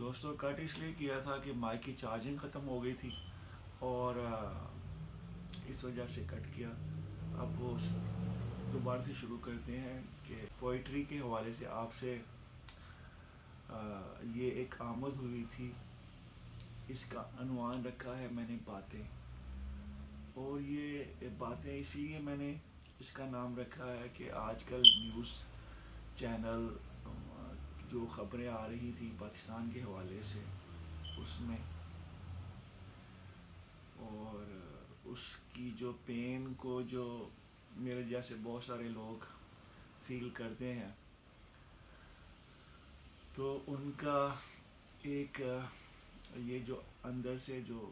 دوستوں کٹ اس لیے کیا تھا کہ مائک کی چارجنگ ختم ہو گئی تھی اور اس وجہ سے کٹ کیا. اب وہ دوبارہ سے شروع کرتے ہیں کہ پوئٹری کے حوالے سے آپ سے یہ ایک آمد ہوئی تھی. اس کا عنوان رکھا ہے میں نے باتیں، اور یہ باتیں اسی لیے میں نے اس کا نام رکھا ہے کہ آج کل نیوز چینل جو خبریں آ رہی تھی پاکستان کے حوالے سے اس میں، اور اس کی جو پین کو جو میرے جیسے بہت سارے لوگ فیل کرتے ہیں، تو ان کا ایک یہ جو اندر سے جو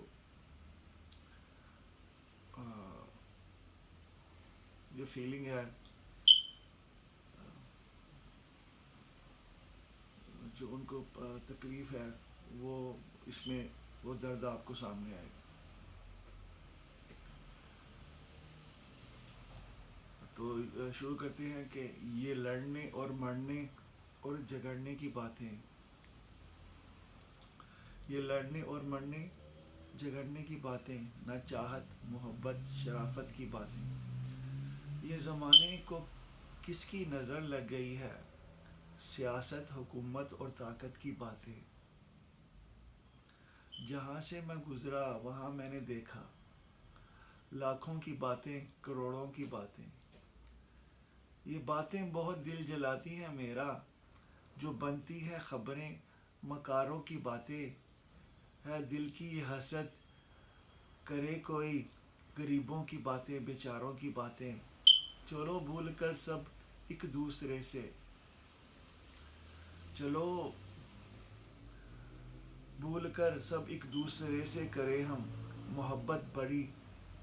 فیلنگ ہے، جو ان کو تکلیف ہے، وہ اس میں وہ درد آپ کو سامنے آئے گا. تو شروع کرتے ہیں کہ یہ لڑنے اور مرنے اور جھگڑنے کی باتیں، یہ لڑنے اور مرنے جھگڑنے کی باتیں، نہ چاہت محبت شرافت کی باتیں. یہ زمانے کو کس کی نظر لگ گئی ہے، سیاست حکومت اور طاقت کی باتیں. جہاں سے میں گزرا وہاں میں نے دیکھا لاکھوں کی باتیں کروڑوں کی باتیں. یہ باتیں بہت دل جلاتی ہیں میرا، جو بنتی ہے خبریں مکاروں کی باتیں. ہے دل کی یہ حسرت کرے کوئی غریبوں کی باتیں بیچاروں کی باتیں. چلو بھول کر سب ایک دوسرے سے، چلو بھول کر سب ایک دوسرے سے کرے ہم محبت بڑی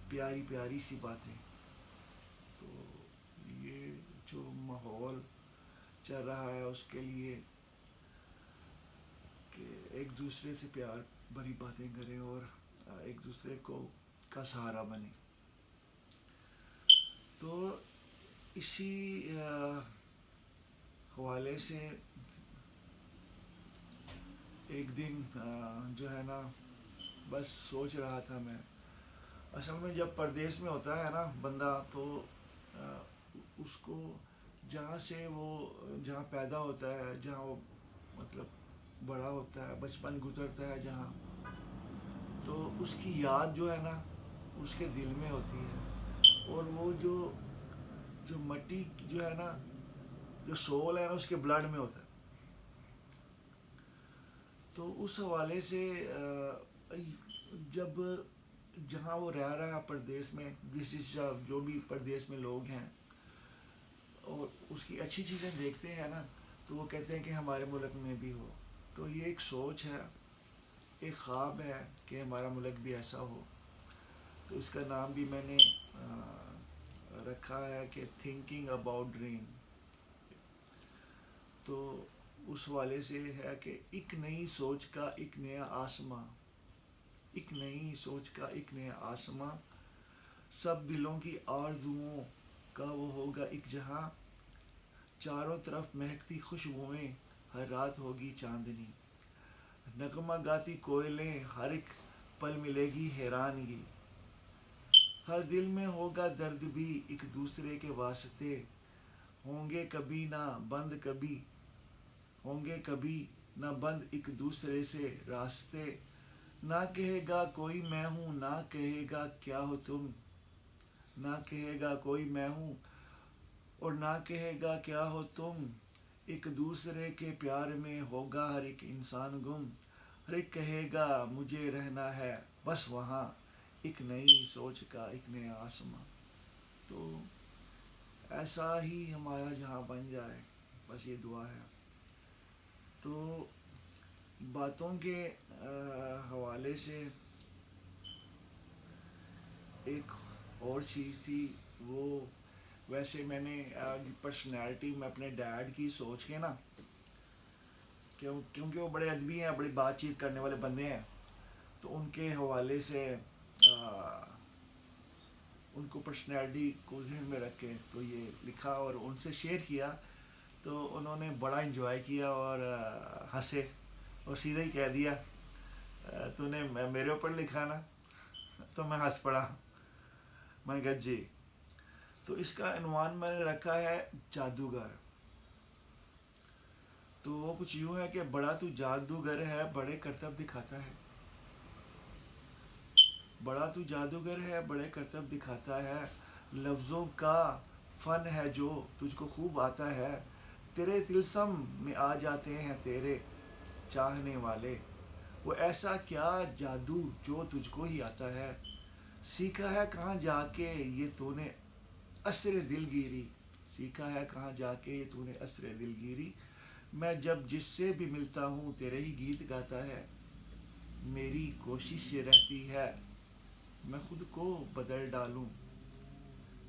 پیاری پیاری سی باتیں. تو یہ جو ماحول چل رہا ہے اس کے لیے کہ ایک دوسرے سے پیار بھری باتیں کریں اور ایک دوسرے کو کا سہارا بنیں. تو اسی حوالے سے ایک دن جو ہے نا، بس سوچ رہا تھا میں. اصل میں جب پردیس میں ہوتا ہے نا بندہ، تو اس کو جہاں سے وہ جہاں پیدا ہوتا ہے، جہاں وہ مطلب بڑا ہوتا ہے، بچپن گزرتا ہے جہاں، تو اس کی یاد جو ہے نا اس کے دل میں ہوتی ہے. اور وہ جو مٹی جو ہے نا، جو سول ہے نا اس کے بلڈ میں ہوتا ہے. تو اس حوالے سے جب جہاں وہ رہ رہا ہے پردیس میں، جو بھی پردیس میں لوگ ہیں، اور اس کی اچھی چیزیں دیکھتے ہیں نا، تو وہ کہتے ہیں کہ ہمارے ملک میں بھی ہو. تو یہ ایک سوچ ہے، ایک خواب ہے کہ ہمارا ملک بھی ایسا ہو. تو اس کا نام بھی میں نے رکھا ہے کہ تھنکنگ اباؤٹ ڈریم. تو اس والے سے ہے کہ ایک نئی سوچ کا ایک نیا آسماں، ایک نئی سوچ کا ایک نیا آسماں. سب دلوں کی آرزوؤں کا وہ ہوگا ایک جہاں. چاروں طرف مہکتی خوشبوئیں، ہر رات ہوگی چاندنی. نغمہ گاتی کوئلیں، ہر ایک پل ملے گی حیرانگی. ہر دل میں ہوگا درد بھی ایک دوسرے کے واسطے. ہوں گے کبھی نہ بند کبھی، ہوں گے کبھی نہ بند ایک دوسرے سے راستے. نہ کہے گا کوئی میں ہوں، نہ کہے گا کیا ہو تم. نہ کہے گا کوئی میں ہوں اور نہ کہے گا کیا ہو تم. ایک دوسرے کے پیار میں ہوگا ہر ایک انسان گم. ہر ایک کہے گا مجھے رہنا ہے بس وہاں. ایک نئی سوچ کا ایک نیا آسماں. تو ایسا ہی ہمارا جہاں بن جائے، بس یہ دعا ہے. تو باتوں کے حوالے سے ایک اور چیز تھی. وہ ویسے میں نے پرسنالٹی میں اپنے ڈیڈ کی سوچ کے نا، کیونکہ وہ بڑے ادبی ہیں، بڑی بات چیت کرنے والے بندے ہیں، تو ان کے حوالے سے ان کو پرسنالٹی کو ذہن میں رکھ کے تو یہ لکھا اور ان سے شیئر کیا. تو انہوں نے بڑا انجوائے کیا اور ہنسے. اور سیدھا ہی کہہ دیا تو نے میرے اوپر لکھا نا. تو میں ہنس پڑا. میں نے کہا جی. تو اس کا عنوان میں نے رکھا ہے جادوگر. تو وہ کچھ یوں ہے کہ بڑا تو جادوگر ہے بڑے کرتب دکھاتا ہے. بڑا تو جادوگر ہے بڑے کرتب دکھاتا ہے. لفظوں کا فن ہے جو تجھ کو خوب آتا ہے. تیرے طلسم میں آ جاتے ہیں تیرے چاہنے والے. وہ ایسا کیا جادو جو تجھ کو ہی آتا ہے. سیکھا ہے کہاں جا کے یہ تو نے اسر دلگیری. سیکھا ہے کہاں جا کے یہ تو نے اسر دلگیری. میں جب جس سے بھی ملتا ہوں تیرے ہی گیت گاتا ہے. میری کوشش یہ رہتی ہے میں خود کو بدل ڈالوں.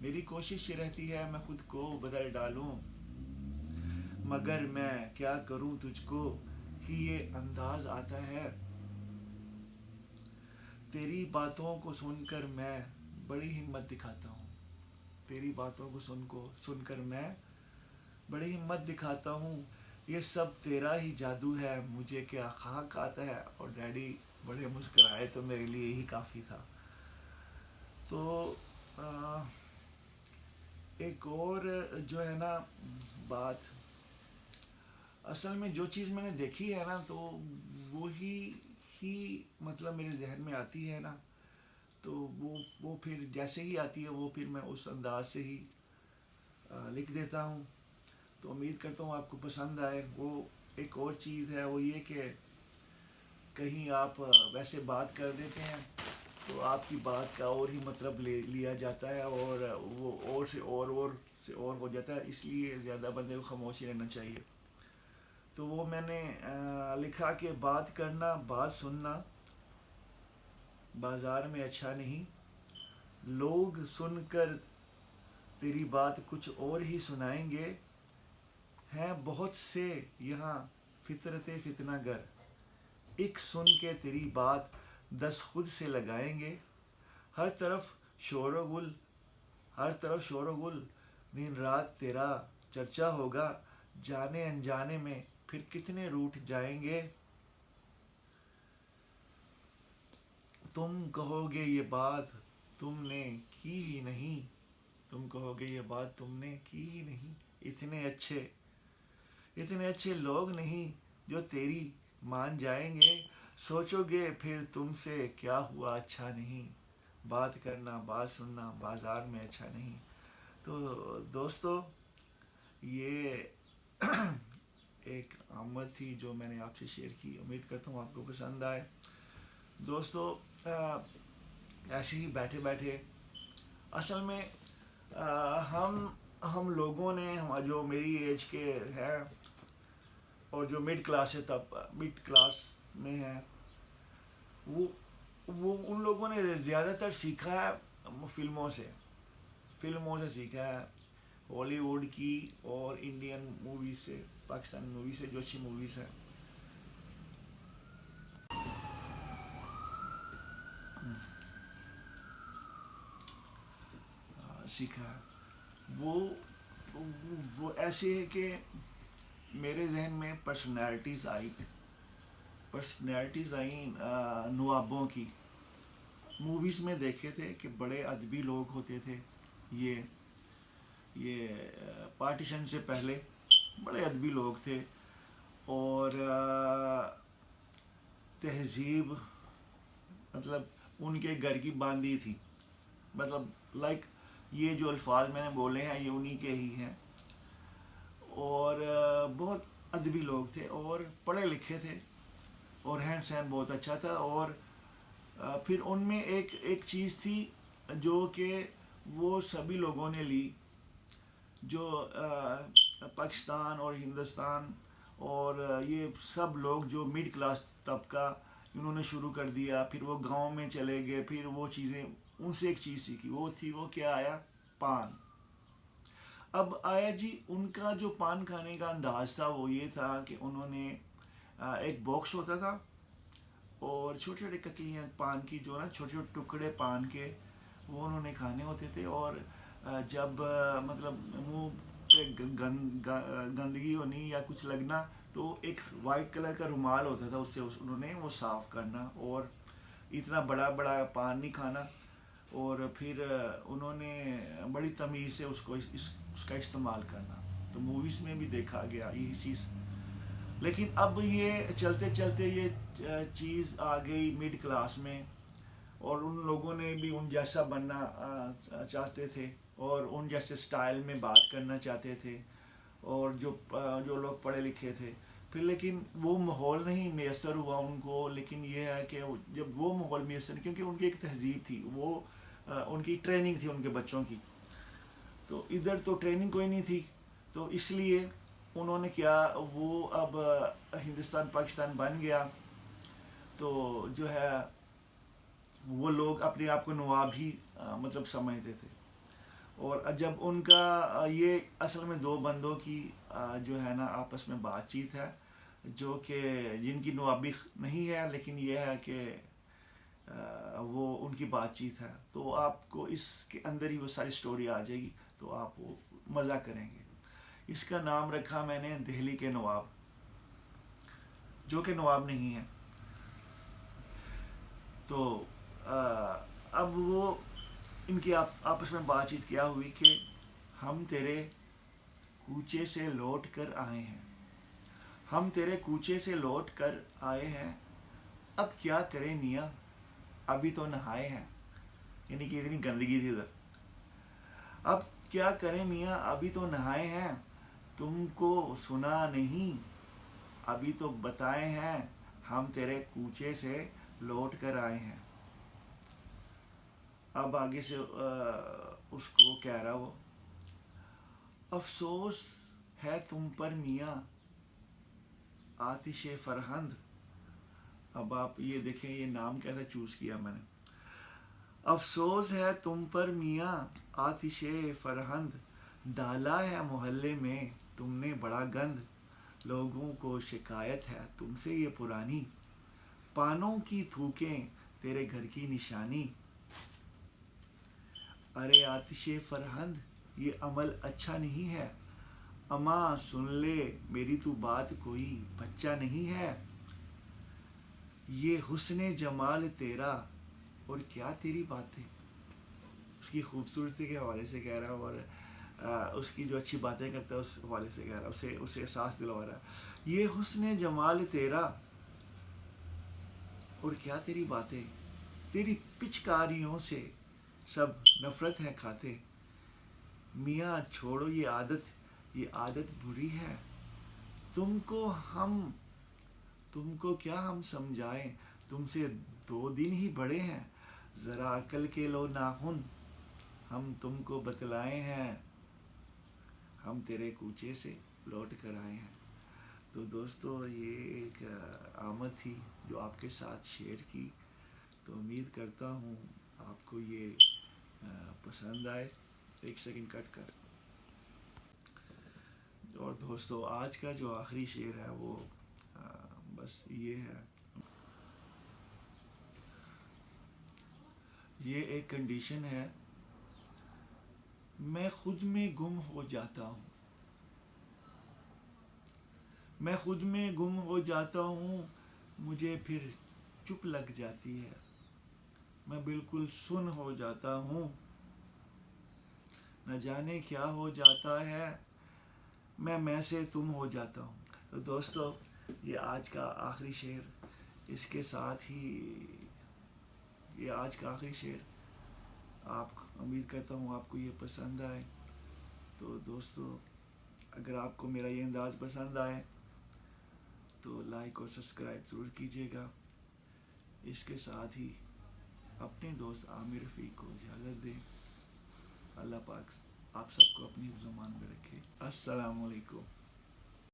میری کوشش یہ رہتی ہے میں خود کو بدل ڈالوں. مگر میں کیا کروں تجھ کو ہی یہ انداز آتا ہے. تیری باتوں کو سن کر میں بڑی ہمت دکھاتا ہوں. تیری باتوں کو سن کر میں بڑی ہمت دکھاتا ہوں. یہ سب تیرا ہی جادو ہے مجھے کیا خاک آتا ہے. اور ڈیڈی بڑے مسکرائے تو میرے لیے یہی کافی تھا. تو ایک اور جو ہے نا بات اصل میں جو چیز میں نے دیکھی ہے نا تو وہی ہی مطلب میرے ذہن میں آتی ہے نا. تو وہ پھر جیسے ہی آتی ہے وہ پھر میں اس انداز سے ہی لکھ دیتا ہوں. تو امید کرتا ہوں آپ کو پسند آئے. وہ ایک اور چیز ہے وہ یہ کہ کہیں آپ ویسے بات کر دیتے ہیں تو آپ کی بات کا اور ہی مطلب لیا جاتا ہے اور وہ اور سے اور ہو جاتا ہے. اس لیے زیادہ بندے کو خاموش ہی رہنا چاہیے. تو وہ میں نے لکھا کہ بات کرنا بات سننا بازار میں اچھا نہیں. لوگ سن کر تیری بات کچھ اور ہی سنائیں گے. ہیں بہت سے یہاں فطرت فتنہ گر. ایک سن کے تیری بات 10 خود سے لگائیں گے. ہر طرف شور و گل دن رات تیرا چرچا ہوگا. جانے انجانے میں پھر کتنے روٹھ جائیں گے. تم کہو گے یہ بات تم نے کی ہی نہیں. تم کہو گے یہ بات تم نے کی ہی نہیں. اتنے اچھے لوگ نہیں جو تیری مان جائیں گے. سوچو گے پھر تم سے کیا ہوا اچھا نہیں. بات کرنا بات سننا بازار میں اچھا نہیں. تو دوستو یہ ایک آمد تھی جو میں نے آپ سے شیئر کی. امید کرتا ہوں آپ کو پسند آئے. دوستو ایسے ہی بیٹھے بیٹھے اصل میں ہم لوگوں نے جو میری ایج کے ہے اور جو مڈ کلاس ہے مڈ کلاس میں ہے وہ ان لوگوں نے زیادہ تر سیکھا ہے فلموں سے سیکھا ہے. ہالی ووڈ کی اور انڈین موویز سے پاکستانی موویز سے جو اچھی موویز ہیں سیکھا ہے. وہ ایسے ہے کہ میرے ذہن میں پرسنالٹیز آئیں نوابوں کی. موویز میں دیکھے تھے کہ بڑے ادبی لوگ ہوتے تھے. یہ پارٹیشن سے پہلے بڑے ادبی لوگ تھے اور تہذیب مطلب ان کے گھر کی باندھی تھی. مطلب لائک یہ جو الفاظ میں نے بولے ہیں یہ انہی کے ہی ہیں. اور بہت ادبی لوگ تھے اور پڑھے لکھے تھے اور رہن سہن بہت اچھا تھا. اور پھر ان میں ایک چیز تھی جو کہ وہ سبھی لوگوں نے لی جو پاکستان اور ہندوستان اور یہ سب لوگ جو مڈ کلاس طبقہ انہوں نے شروع کر دیا. پھر وہ گاؤں میں چلے گئے. پھر وہ چیزیں ان سے ایک چیز سیکھی وہ کیا آیا پان. اب آیا جی ان کا جو پان کھانے کا انداز تھا وہ یہ تھا کہ انہوں نے ایک باکس ہوتا تھا اور چھوٹے چھوٹے کتلیاں پان کی جو نا چھوٹے چھوٹے ٹکڑے پان کے وہ انہوں نے کھانے ہوتے تھے. اور جب مطلب منہ پہ گندگی ہونی یا کچھ لگنا تو ایک وائٹ کلر کا رومال ہوتا تھا، اس سے انہوں نے وہ صاف کرنا، اور اتنا بڑا بڑا پان نہیں کھانا، اور پھر انہوں نے بڑی تمیز سے اس کا استعمال کرنا. تو موویز میں بھی دیکھا گیا یہی چیز. لیکن اب یہ چلتے چلتے یہ چیز آ گئی مڈ کلاس میں، اور ان لوگوں نے بھی ان جیسا بننا چاہتے تھے، اور ان جیسے سٹائل میں بات کرنا چاہتے تھے، اور جو لوگ پڑھے لکھے تھے. پھر لیکن وہ ماحول نہیں میسر ہوا ان کو. لیکن یہ ہے کہ جب وہ ماحول میسر، کیونکہ ان کی ایک تہذیب تھی، وہ ان کی ٹریننگ تھی ان کے بچوں کی، تو ادھر تو ٹریننگ کوئی نہیں تھی. تو اس لیے انہوں نے کیا، وہ اب ہندوستان پاکستان بن گیا، تو جو ہے وہ لوگ اپنے آپ کو نواب ہی مطلب سمجھتے تھے. اور جب ان کا یہ اصل میں دو بندوں کی جو ہے نا آپس میں بات چیت ہے، جو کہ جن کی نوابی نہیں ہے، لیکن یہ ہے کہ وہ ان کی بات چیت ہے. تو آپ کو اس کے اندر ہی وہ ساری سٹوری آ جائے گی، تو آپ وہ مزہ کریں گے. اس کا نام رکھا میں نے دہلی کے نواب، جو کہ نواب نہیں ہے. تو اب وہ ان کی آپس میں بات چیت کیا ہوئی کہ ہم تیرے کوچے سے لوٹ کر آئے ہیں، ہم تیرے کوچے سے لوٹ کر آئے ہیں، اب کیا کریں میاں ابھی تو نہائے ہیں. یعنی کہ اتنی گندگی تھی ادھر. اب کیا کریں میاں ابھی تو نہائے ہیں، تم کو سنا نہیں ابھی تو بتائے ہیں، ہم تیرے کوچے سے لوٹ کر آئے ہیں. اب آگے سے اس کو کہہ رہا وہ، افسوس ہے تم پر میاں آتش فرہند. اب آپ یہ دیکھیں یہ نام کیسا چوز کیا میں نے. افسوس ہے تم پر میاں آتش فرہند، ڈالا ہے محلے میں تم نے بڑا گند. لوگوں کو شکایت ہے تم سے یہ پرانی، پانوں کی تھوکیں تیرے گھر کی نشانی. ارے آتش فرہند یہ عمل اچھا نہیں ہے، اماں سن لے میری تو بات کوئی بچہ نہیں ہے. یہ حسن جمال تیرا اور کیا تیری باتیں. اس کی خوبصورتی کے حوالے سے کہہ رہا، اور اس کی جو اچھی باتیں کرتا ہے اس حوالے سے کہہ رہا، اسے احساس دلوا رہا. یہ حسن جمال تیرا اور کیا تیری باتیں، تیری پچکاریوں سے سب نفرت ہے کھاتے. میاں چھوڑو یہ عادت بری ہے. تم کو کیا ہم سمجھائیں، تم سے 2 دن ہی بڑے ہیں. ذرا عقل کے لو ناخن، ہم تم کو بتلائے ہیں، ہم تیرے کوچے سے لوٹ کر آئے ہیں. تو دوستو یہ ایک آمد تھی جو آپ کے ساتھ شیئر کی. تو امید کرتا ہوں آپ کو یہ پسند آئے. 1 سیکنڈ کٹ کر. اور دوستو آج کا جو آخری شعر ہے وہ بس یہ ہے. یہ ایک کنڈیشن ہے، میں خود میں گم ہو جاتا ہوں، میں خود میں گم ہو جاتا ہوں، مجھے پھر چپ لگ جاتی ہے، میں بالکل سن ہو جاتا ہوں، نہ جانے کیا ہو جاتا ہے، میں سے تم ہو جاتا ہوں. تو دوستو یہ آج کا آخری شعر، اس کے ساتھ ہی یہ آج کا آخری شعر. امید کرتا ہوں آپ کو یہ پسند آئے. تو دوستو اگر آپ کو میرا یہ انداز پسند آئے تو لائک اور سبسکرائب ضرور کیجیے گا. اس کے ساتھ ہی اپنے دوست عامر رفیق کو اجازت دیں. اللہ پاک آپ سب کو اپنی زمان میں رکھے. السلام علیکم.